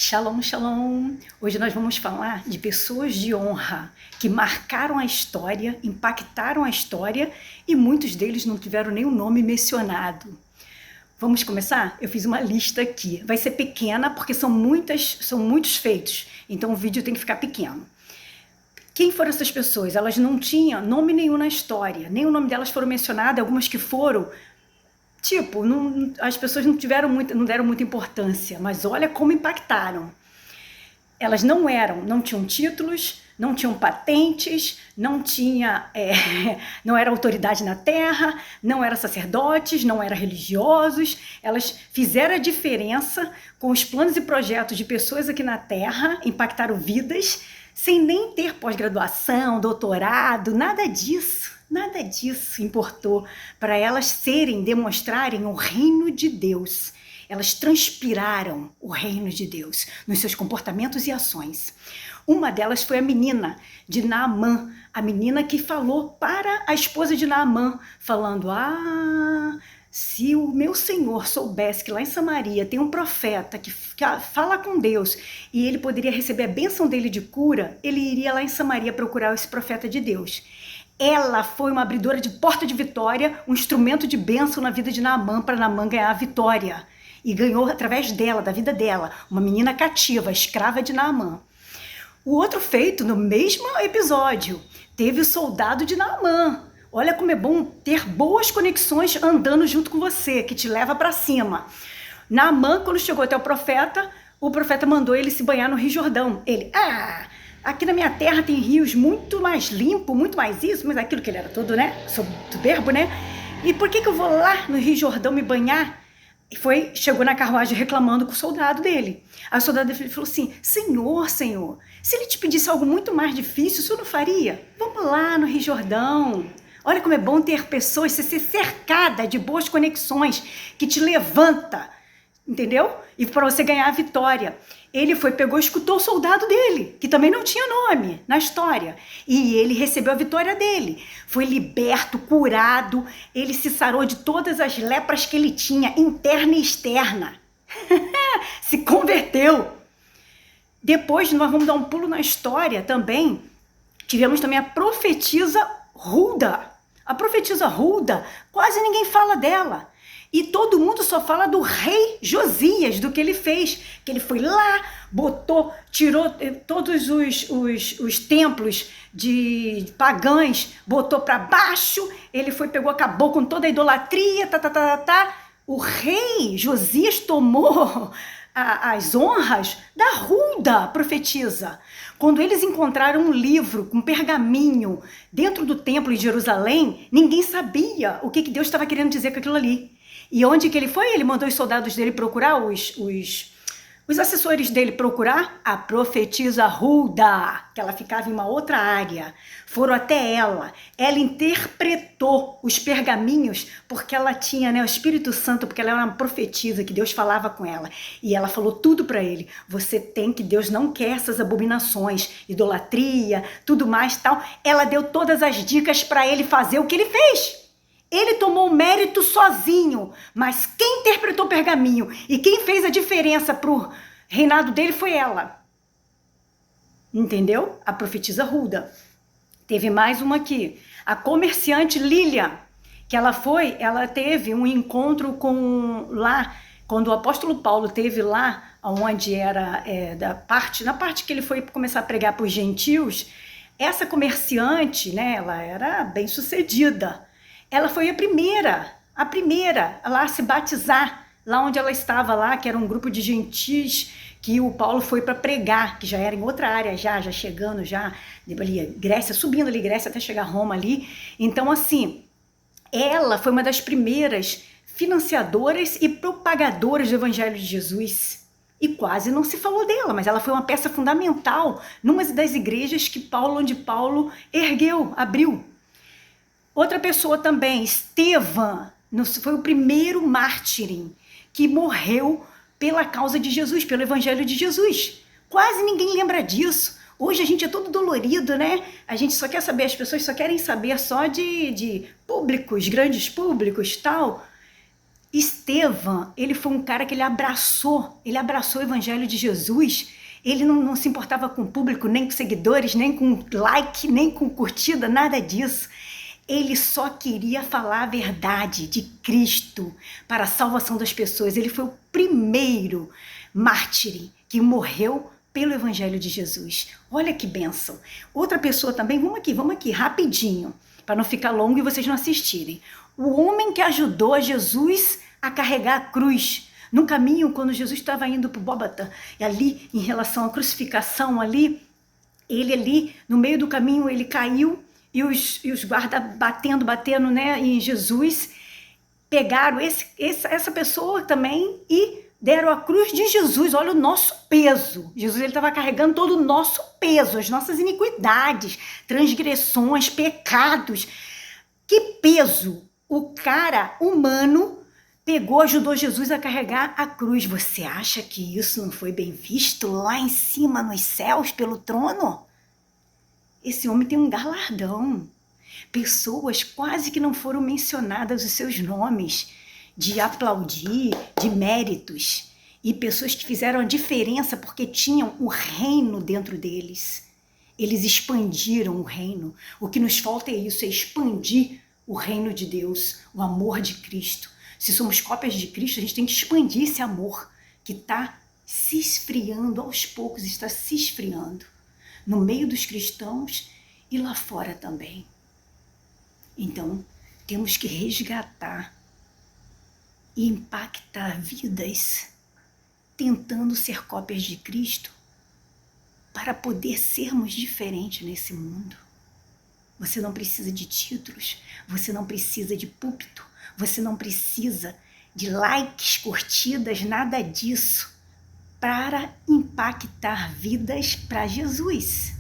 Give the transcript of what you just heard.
Shalom, shalom! Hoje nós vamos falar de pessoas de honra que marcaram a história, impactaram a história e muitos deles não tiveram nem o nome mencionado. Vamos começar? Eu fiz uma lista aqui. Vai ser pequena porque são muitos feitos, então o vídeo tem que ficar pequeno. Quem foram essas pessoas? Elas não tinham nome nenhum na história, nem o nome delas foram mencionado, algumas que foram. As pessoas não deram muita importância, mas olha como impactaram. Elas não tinham títulos, não tinham patentes, não era autoridade na terra, não eram sacerdotes, não eram religiosos. Elas fizeram a diferença com os planos e projetos de pessoas aqui na terra, impactaram vidas, sem nem ter pós-graduação, doutorado, nada disso importou para elas demonstrarem o reino de Deus. Elas transpiraram o reino de Deus nos seus comportamentos e ações. Uma delas foi a menina de Naamã, a menina que falou para a esposa de Naamã, falando: se o meu Senhor soubesse que lá em Samaria tem um profeta que fala com Deus e ele poderia receber a bênção dele de cura, ele iria lá em Samaria procurar esse profeta de Deus. Ela foi uma abridora de porta de vitória, um instrumento de bênção na vida de Naamã, para Naamã ganhar a vitória. E ganhou através dela, da vida dela, uma menina cativa, escrava de Naamã. O outro feito, no mesmo episódio, teve o soldado de Naamã. Olha como é bom ter boas conexões andando junto com você, que te leva para cima. Naamã, quando chegou até o profeta mandou ele se banhar no Rio Jordão. Ele, aqui na minha terra tem rios muito mais limpos, muito mais isso, mas aquilo que ele era todo, né, soberbo, né? E por que eu vou lá no Rio Jordão me banhar? E chegou na carruagem reclamando com o soldado dele. Aí o soldado dele falou assim: Senhor, se ele te pedisse algo muito mais difícil, o senhor não faria? Vamos lá no Rio Jordão. Olha como é bom ter pessoas, ser cercada de boas conexões que te levanta, entendeu? E para você ganhar a vitória. Ele escutou o soldado dele, que também não tinha nome na história. E ele recebeu a vitória dele. Foi liberto, curado, ele se sarou de todas as lepras que ele tinha, interna e externa. Se converteu. Depois nós vamos dar um pulo na história também. Tivemos também a profetisa Hulda. A profetisa Hulda, quase ninguém fala dela. E todo mundo só fala do rei Josias, do que ele fez. Que ele foi lá, tirou todos os templos de pagãs, botou para baixo, ele acabou com toda a idolatria, O rei Josias tomou as honras da Hulda, profetisa. Quando eles encontraram um livro com pergaminho dentro do templo de Jerusalém, ninguém sabia o que Deus estava querendo dizer com aquilo ali. E onde que ele foi? Ele mandou os soldados dele procurar, os assessores dele procurar a profetisa Hulda, que ela ficava em uma outra área. Foram até ela. Ela interpretou os pergaminhos porque ela tinha, o Espírito Santo, porque ela era uma profetisa, que Deus falava com ela. E ela falou tudo para ele. Deus não quer essas abominações, idolatria, tudo mais, tal. Ela deu todas as dicas para ele fazer o que ele fez. Ele tomou o mérito sozinho, mas quem interpretou o pergaminho e quem fez a diferença pro reinado dele foi ela. Entendeu? A profetisa Hulda. Teve mais uma aqui. A comerciante Lília, que ela teve um encontro quando o apóstolo Paulo teve lá, onde era na parte que ele foi começar a pregar para os gentios, essa comerciante, ela era bem sucedida. Ela foi a primeira lá a se batizar, lá onde ela estava lá, que era um grupo de gentis que o Paulo foi para pregar, que já era em outra área já chegando ali, Grécia, subindo ali Grécia até chegar a Roma ali. Então assim, ela foi uma das primeiras financiadoras e propagadoras do Evangelho de Jesus. E quase não se falou dela, mas ela foi uma peça fundamental numa das igrejas onde Paulo abriu. Outra pessoa também, Estevão, foi o primeiro mártir que morreu pela causa de Jesus, pelo Evangelho de Jesus. Quase ninguém lembra disso. Hoje a gente é todo dolorido, né? A gente só quer saber, as pessoas só querem saber só de públicos, grandes públicos, tal. Estevão, ele foi um cara que ele abraçou o evangelho de Jesus. Ele não se importava com o público, nem com seguidores, nem com like, nem com curtida, nada disso. Ele só queria falar a verdade de Cristo para a salvação das pessoas. Ele foi o primeiro mártir que morreu pelo evangelho de Jesus. Olha que bênção. Outra pessoa também, vamos aqui, rapidinho, para não ficar longo e vocês não assistirem. O homem que ajudou a Jesus a carregar a cruz no caminho, quando Jesus estava indo para o Gólgota, e ali, em relação à crucificação, ele ali, no meio do caminho, ele caiu, e os guardas batendo, né, em Jesus, pegaram essa pessoa também e deram a cruz de Jesus. Olha o nosso peso. Jesus estava carregando todo o nosso peso, as nossas iniquidades, transgressões, pecados. Que peso! O cara humano pegou, ajudou Jesus a carregar a cruz. Você acha que isso não foi bem visto lá em cima nos céus pelo trono? Esse homem tem um galardão. Pessoas quase que não foram mencionadas os seus nomes, de aplaudir, de méritos. E pessoas que fizeram a diferença porque tinham o reino dentro deles. Eles expandiram o reino. O que nos falta é isso, é expandir o reino de Deus, o amor de Cristo. Se somos cópias de Cristo, a gente tem que expandir esse amor que está se esfriando, aos poucos está se esfriando, no meio dos cristãos e lá fora também. Então, temos que resgatar e impactar vidas, tentando ser cópias de Cristo, para poder sermos diferentes nesse mundo. Você não precisa de títulos, você não precisa de púlpito, você não precisa de likes, curtidas, nada disso, para impactar vidas para Jesus.